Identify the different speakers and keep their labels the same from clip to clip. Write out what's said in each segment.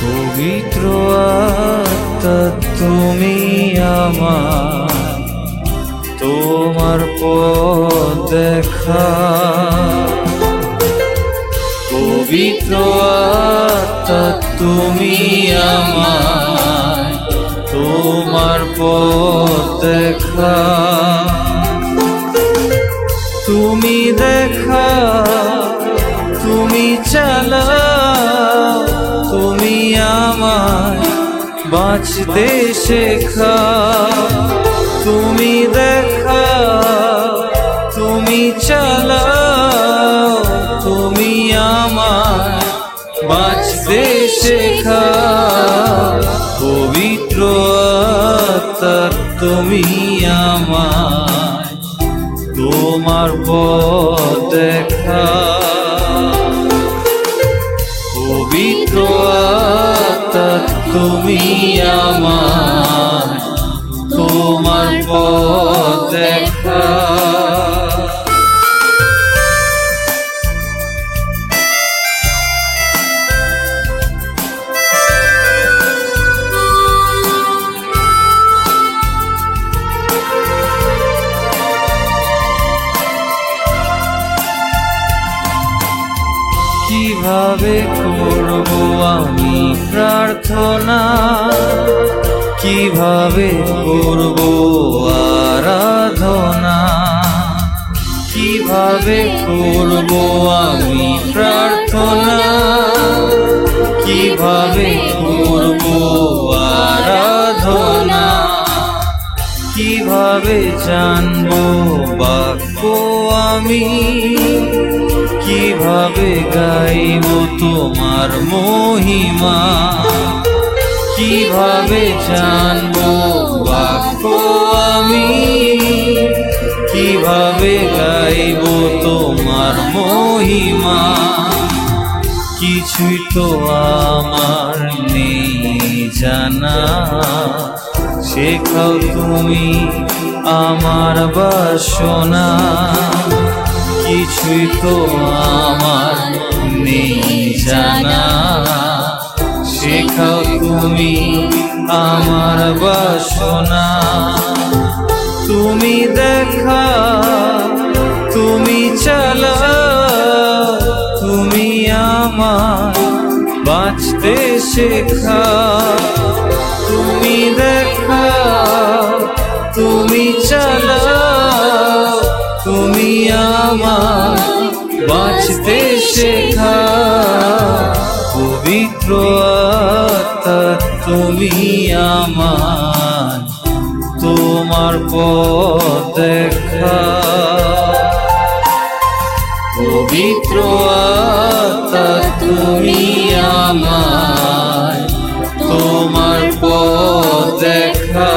Speaker 1: পবিত্র আত্মা তুমি আমার, তোমার পথ দেখা। পবিত্র আত্মা তুমি আমার, তোমার পথ দেখা। তুমি দেখা, তুমি চালাও, তুমি আমায় বাঁচতে শেখা। তুমি দেখা, তুমি চালাও, তুমি আমায় বাঁচতে শেখা। পবিত্র আত্মা তুমি আমায়, তোমার পথ দেখা। পবিত্র আত্মা তুমি আমায়, তোমার পথ দেখা। কিভাবে করব আমি প্রার্থনা, কিভাবে করব আরাধনা। কিভাবে করব আমি প্রার্থনা, কিভাবে করব আরাধনা। কিভাবে জানবো বাক্য আমি, কিভাবে গাইব তোমার মহিমা। কিভাবে জানবো বাক্য আমি, কিভাবে গাইব তোমার মহিমা। কিছুই তো আমার নেই জানা, শেখাও তুমি আমার বাসনা। কিছুই তো আমার নেই জানা, শেখাও তুমি আমার বাসনা। তুমি দেখা, তুমি চালাও, তুমি আমার বাঁচতে শেখা। তুমি দেখা, তুমি চালাও, তুমি আমার বাঁচতে শেখা। পবিত্র আত্মা তুমি আমার, তোমার পথ দেখা। পবিত্র আত্মা তুমি আমার, তোমার পথ দেখা।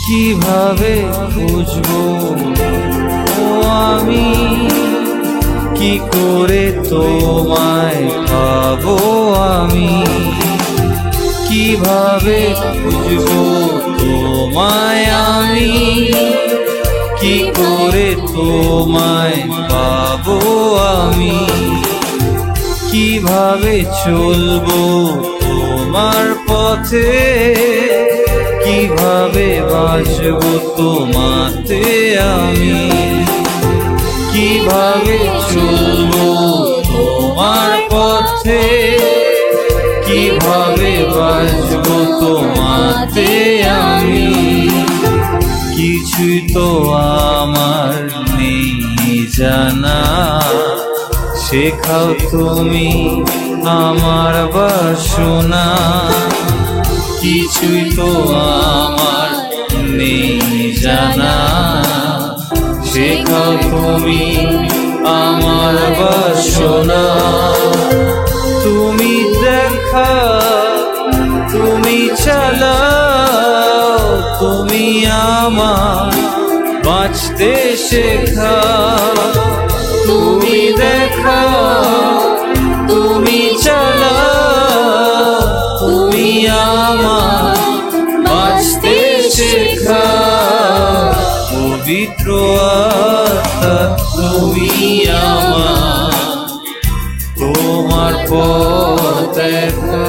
Speaker 1: কিভাবে খুঁজবো ও আমি, কি করে তোমায় পাবো আমি। কিভাবে খুঁজবো তোমায় আমি, কি করে তোমায় পাবো আমি। কিভাবে চলবো তোমার পথে, কিভাবে বাঁচবো তোমাতে আমি। কিভাবে চলবো তোমার পথে, কিভাবে বাঁচবো তোমাতে আমি। কিছুই তো আমার নেই জানা, শেখাও তুমি আমার বাসনা, কিছুই তো আমার নেই জানা। শেখাও তুমি আমার বাসনা, তুমি দেখা তুমি চালাও, তুমি আমার বাঁচতে শেখাও। তুমি দেখা তুমি চালাও, তুমি আমার বাঁচতে শেখাও। পবিত্র আত্মা তুমি আমার, তোমার পথ দেখা।